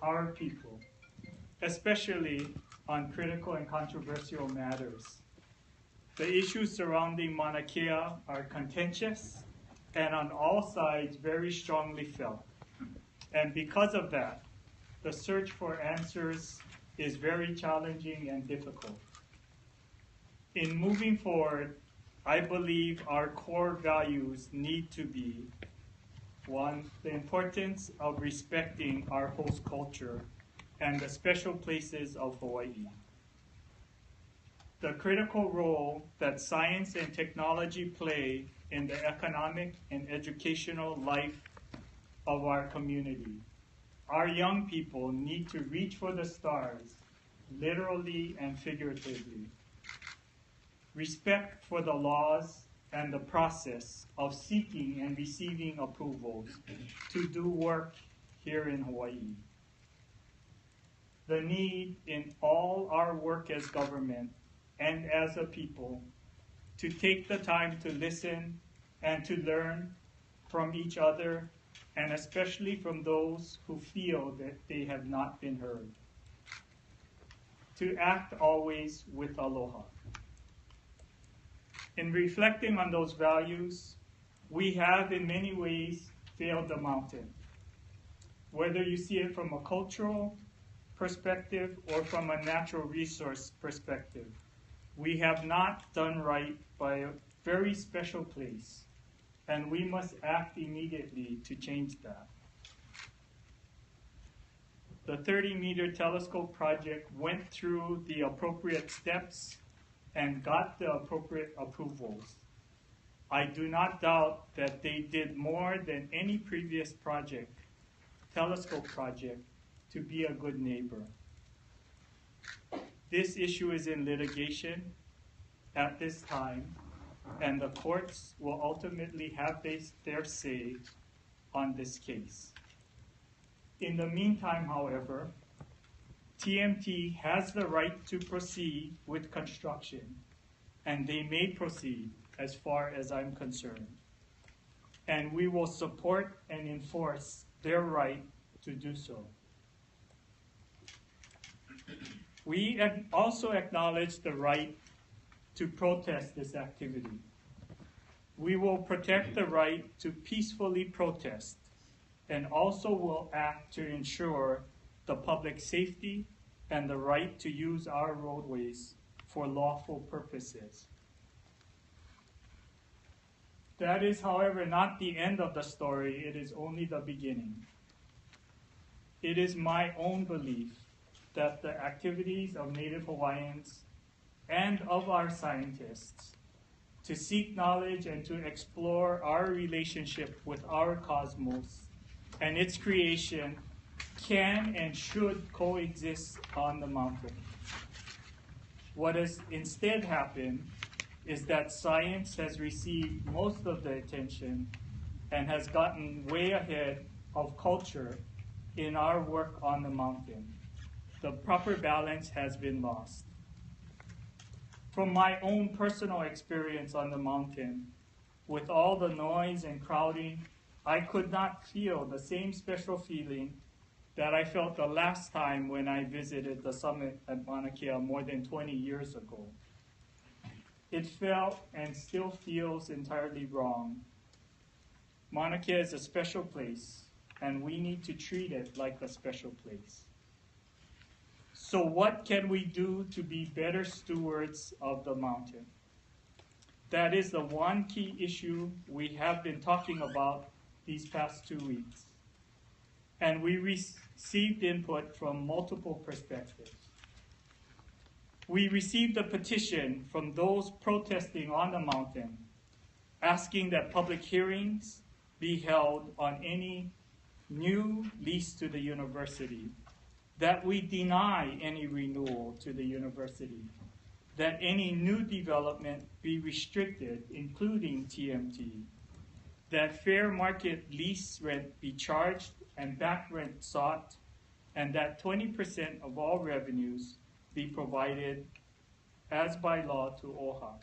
our people, especially on critical and controversial matters. The issues surrounding Mauna Kea are contentious and on all sides very strongly felt. And because of that, the search for answers is very challenging and difficult. In moving forward, I believe our core values need to be: one, the importance of respecting our host culture and the special places of Hawaii. The critical role that science and technology play in the economic and educational life of our community. Our young people need to reach for the stars, literally and figuratively. Respect for the laws and the process of seeking and receiving approvals to do work here in Hawaii. The need in all our work as government and as a people to take the time to listen and to learn from each other, and especially from those who feel that they have not been heard. To act always with aloha. In reflecting on those values, we have in many ways failed the mountain. Whether you see it from a cultural perspective or from a natural resource perspective, we have not done right by a very special place, and we must act immediately to change that. The 30-meter telescope project went through the appropriate steps and got the appropriate approvals. I do not doubt that they did more than any previous project, telescope project, to be a good neighbor. This issue is in litigation at this time, and the courts will ultimately have their say on this case. In the meantime, however, TMT has the right to proceed with construction, and they may proceed as far as I'm concerned. And we will support and enforce their right to do so. We also acknowledge the right to protest this activity. We will protect the right to peacefully protest, and also will act to ensure the public safety and the right to use our roadways for lawful purposes. That is, however, not the end of the story. It is only the beginning. It is my own belief that the activities of Native Hawaiians and of our scientists to seek knowledge and to explore our relationship with our cosmos and its creation can and should coexist on the mountain. What has instead happened is that science has received most of the attention and has gotten way ahead of culture in our work on the mountain. The proper balance has been lost. From my own personal experience on the mountain, with all the noise and crowding, I could not feel the same special feeling that I felt the last time when I visited the summit at Mauna Kea more than 20 years ago. It felt and still feels entirely wrong. Mauna Kea is a special place, and we need to treat it like a special place. So what can we do to be better stewards of the mountain? That is the one key issue we have been talking about these past 2 weeks. And we received input from multiple perspectives. We received a petition from those protesting on the mountain, asking that public hearings be held on any new lease to the university, that we deny any renewal to the university, that any new development be restricted, including TMT, that fair market lease rent be charged and back rent sought, and that 20% of all revenues be provided as by law to OHA.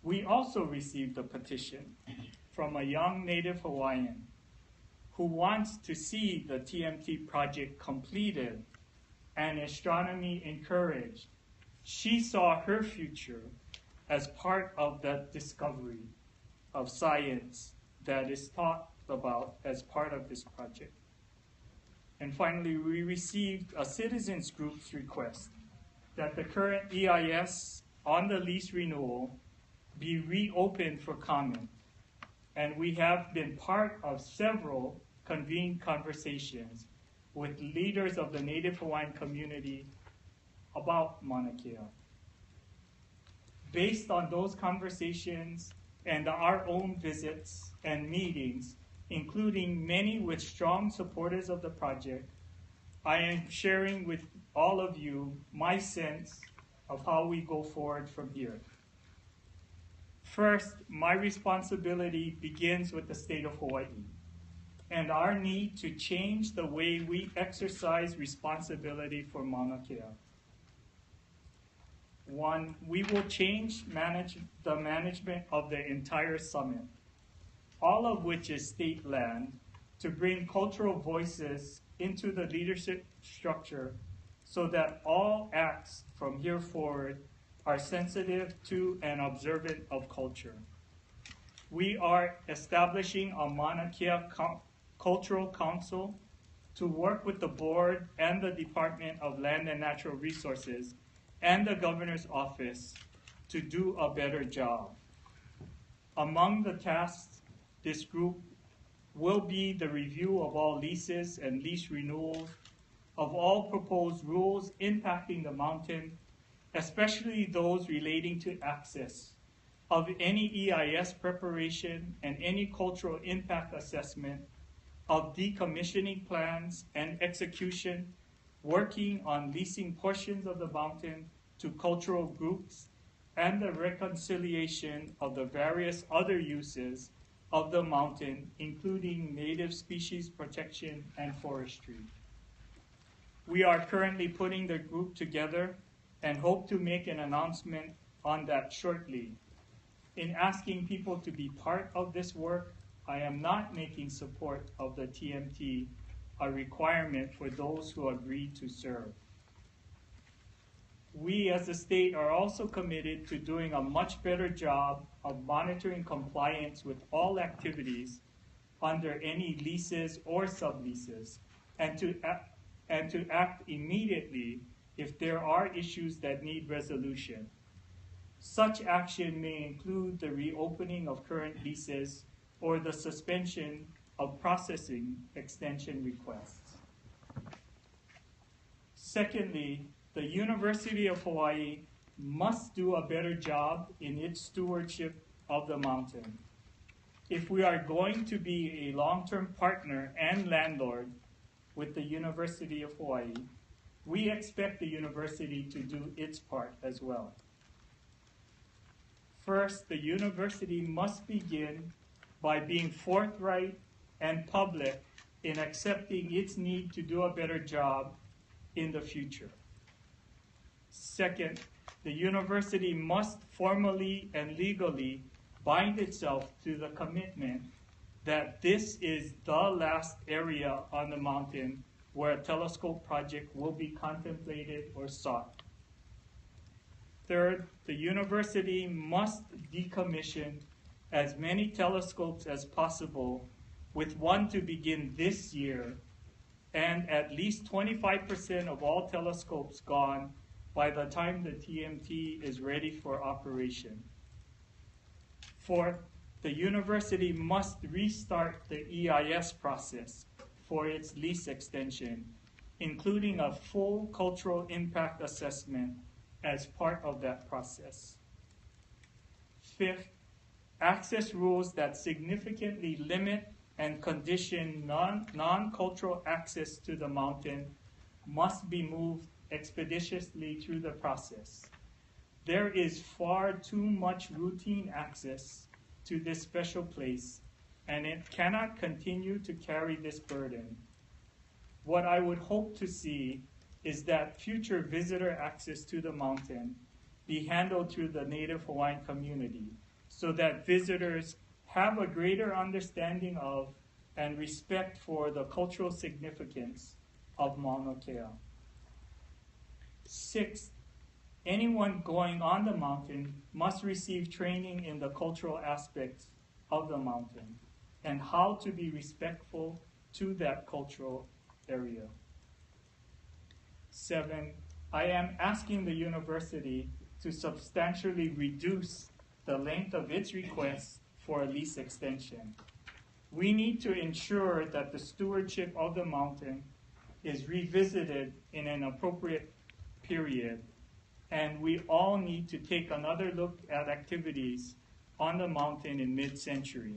We also received a petition from a young Native Hawaiian who wants to see the TMT project completed and astronomy encouraged. She saw her future as part of the discovery of science that is taught about as part of this project. And finally, we received a citizens group's request that the current EIS on the lease renewal be reopened for comment. And we have been part of several convened conversations with leaders of the Native Hawaiian community about Mauna Kea. Based on those conversations and our own visits and meetings, including many with strong supporters of the project, I am sharing with all of you my sense of how we go forward from here. First, my responsibility begins with the state of Hawaii and our need to change the way we exercise responsibility for Mauna Kea. One, we will change the management of the entire summit, all of which is state land, to bring cultural voices into the leadership structure so that all acts from here forward are sensitive to and observant of culture. We are establishing a Mauna Kea Cultural Council to work with the board and the Department of Land and Natural Resources and the Governor's Office to do a better job. Among the tasks, this group will be the review of all leases and lease renewals, of all proposed rules impacting the mountain, especially those relating to access, of any EIS preparation and any cultural impact assessment, of decommissioning plans and execution, working on leasing portions of the mountain to cultural groups, and the reconciliation of the various other uses of the mountain, including native species protection and forestry. We are currently putting the group together and hope to make an announcement on that shortly. In asking people to be part of this work, I am not making support of the TMT a requirement for those who agree to serve. We as a state are also committed to doing a much better job of monitoring compliance with all activities under any leases or subleases, and to act immediately if there are issues that need resolution. Such action may include the reopening of current leases or the suspension of processing extension requests. Secondly, the University of Hawaii must do a better job in its stewardship of the mountain. If we are going to be a long-term partner and landlord with the University of Hawaii, we expect the university to do its part as well. First, the university must begin by being forthright and public in accepting its need to do a better job in the future. Second, the university must formally and legally bind itself to the commitment that this is the last area on the mountain where a telescope project will be contemplated or sought. Third, the university must decommission as many telescopes as possible, with one to begin this year, and at least 25% of all telescopes gone by the time the TMT is ready for operation. Fourth, the university must restart the EIS process for its lease extension, including a full cultural impact assessment as part of that process. Fifth, access rules that significantly limit and condition non-cultural access to the mountain must be moved expeditiously through the process. There is far too much routine access to this special place, and it cannot continue to carry this burden. What I would hope to see is that future visitor access to the mountain be handled through the Native Hawaiian community, so that visitors have a greater understanding of and respect for the cultural significance of Mauna Kea. 6, anyone going on the mountain must receive training in the cultural aspects of the mountain and how to be respectful to that cultural area. 7, I am asking the university to substantially reduce the length of its request for a lease extension. We need to ensure that the stewardship of the mountain is revisited in an appropriate period, and we all need to take another look at activities on the mountain in mid-century.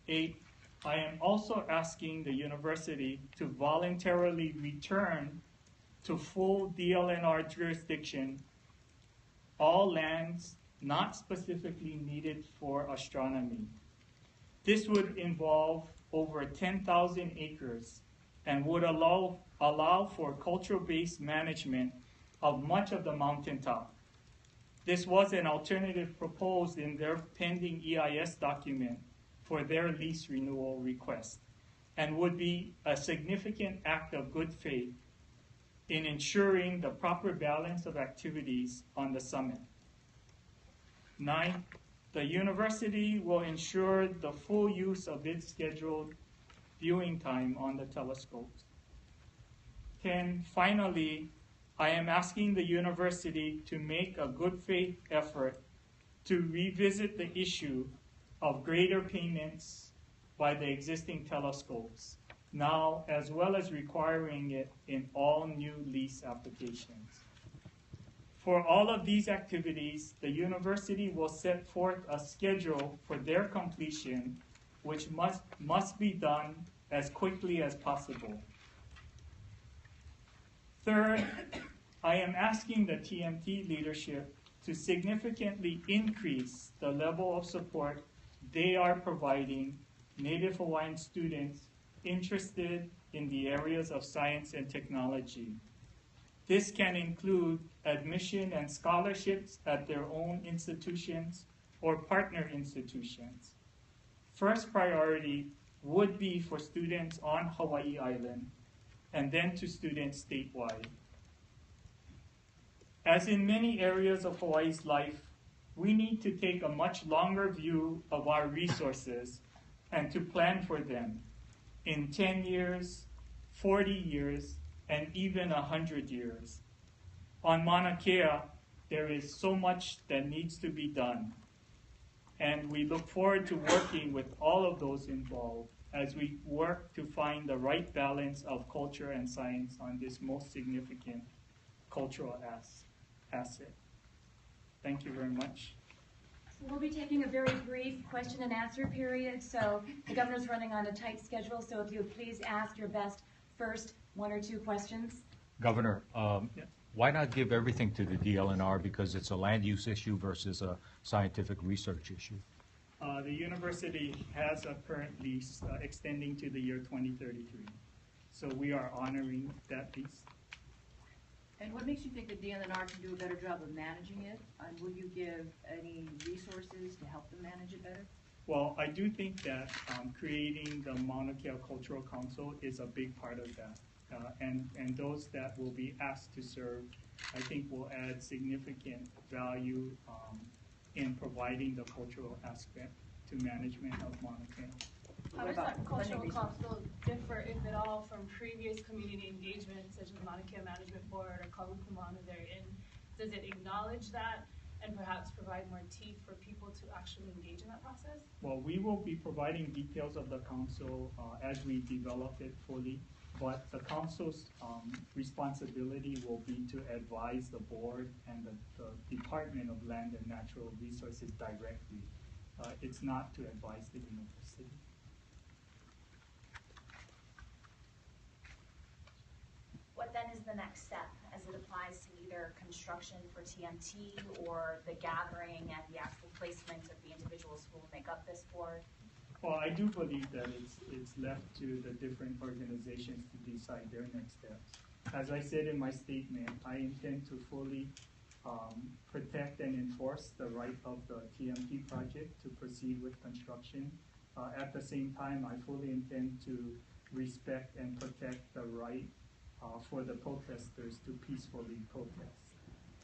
8, I am also asking the university to voluntarily return to full DLNR jurisdiction all lands not specifically needed for astronomy. This would involve over 10,000 acres and would allow for cultural-based management of much of the mountaintop. This was an alternative proposed in their pending EIS document for their lease renewal request and would be a significant act of good faith in ensuring the proper balance of activities on the summit. 9, the university will ensure the full use of its scheduled viewing time on the telescopes. 10, finally, I am asking the university to make a good faith effort to revisit the issue of greater payments by the existing telescopes now, as well as requiring it in all new lease applications. For all of these activities, the university will set forth a schedule for their completion, which must be done as quickly as possible. Third, I am asking the TMT leadership to significantly increase the level of support they are providing Native Hawaiian students interested in the areas of science and technology. This can include admission and scholarships at their own institutions or partner institutions. First priority would be for students on Hawaii Island, and then to students statewide. As in many areas of Hawaii's life, we need to take a much longer view of our resources and to plan for them in 10 years, 40 years, and even 100 years. On Mauna Kea, there is so much that needs to be done, and we look forward to working with all of those involved as we work to find the right balance of culture and science on this most significant cultural asset. Thank you very much. We'll be taking a very brief question and answer period, so the governor's running on a tight schedule, so if you would please ask your best first 1 or 2 questions. Governor, why not give everything to the DLNR because it's a land use issue versus a scientific research issue? The university has a current lease extending to the year 2033, so we are honoring that lease. And what makes you think the DLNR can do a better job of managing it? And will you give any resources to help them manage it better? Well, I do think that creating the Mauna Kea Cultural Council is a big part of that. And those that will be asked to serve, I think will add significant value in providing the cultural aspect to management of Mauna Kea. How does that cultural council differ, if at all, from previous community engagement, such as Mauna Kea Management Board or Kalukumana therein? Does it acknowledge that and perhaps provide more teeth for people to actually engage in that process? Well, we will be providing details of the council as we develop it fully, but the council's responsibility will be to advise the board and the Department of Land and Natural Resources directly. It's not to advise the university. What then is the next step as it applies to either construction for TMT or the gathering and the actual placement of the individuals who will make up this board? Well, I do believe that it's left to the different organizations to decide their next steps. As I said in my statement, I intend to fully protect and enforce the right of the TMT project to proceed with construction. At the same time, I fully intend to respect and protect the right for the protesters to peacefully protest.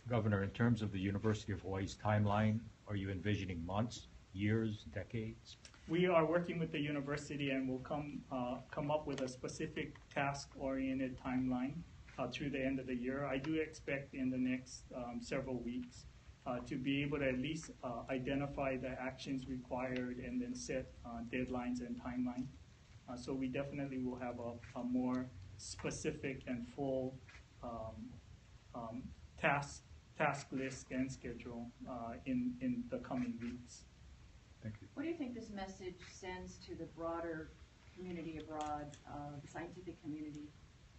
Governor, in terms of the University of Hawaii's timeline, are you envisioning months, years, decades? We are working with the university and will come up with a specific task-oriented timeline through the end of the year. I do expect in the next several weeks to be able to at least identify the actions required and then set deadlines and timeline. So we definitely will have a more specific and full task list and schedule in the coming weeks. Thank you. What do you think this message sends to the broader community abroad, the scientific community,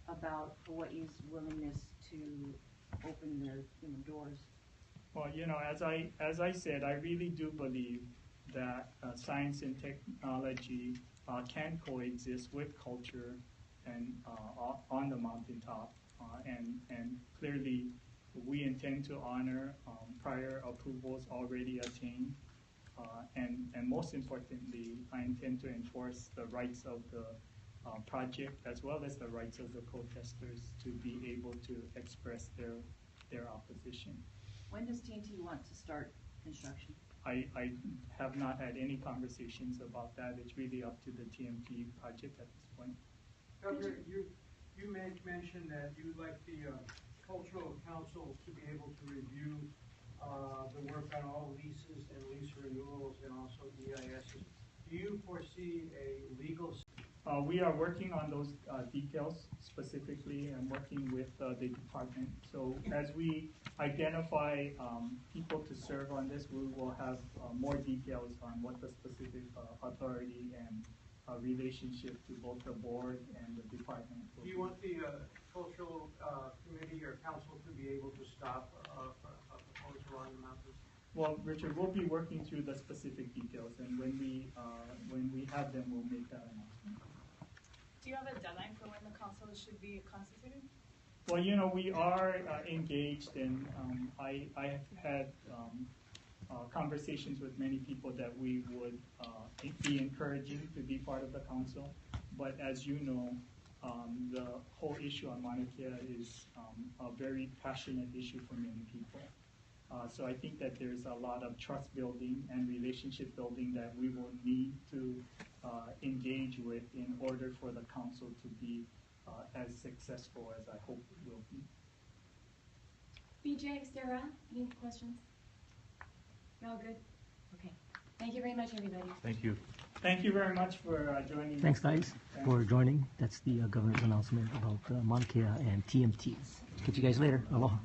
about Hawaii's willingness to open their doors? Well, as I said, I really do believe that science and technology can coexist with culture and on the mountaintop, and clearly we intend to honor prior approvals already attained, and most importantly, I intend to enforce the rights of the project as well as the rights of the protesters to be able to express their opposition. When does TNT want to start construction? I have not had any conversations about that. It's really up to the TMT project at this point. Governor, you mentioned that you would like the Cultural Council to be able to review the work on all leases and lease renewals and also EISs. Do you foresee a legal? We are working on those details specifically and working with the department. So as we identify people to serve on this, we will have more details on what the specific authority and relationship to both the board and the department. Do you want the cultural committee or council to be able to stop a proposal on the mountains? Well, Richard, we'll be working through the specific details, and when we have them, we'll make that announcement. Do you have a deadline for when the council should be constituted? Well, we are engaged, and I have had conversations with many people that we would be encouraging to be part of the council. But as you know, the whole issue on Mauna Kea is a very passionate issue for many people. So I think that there's a lot of trust building and relationship building that we will need to engage with in order for the council to be as successful as I hope it will be. BJ, Sarah, any questions? You're all good? Okay. Thank you very much, everybody. Thank you. Thank you very much for joining. Thanks, guys, for joining. That's the governor's announcement about Mauna Kea and TMT. Catch you guys later. Aloha.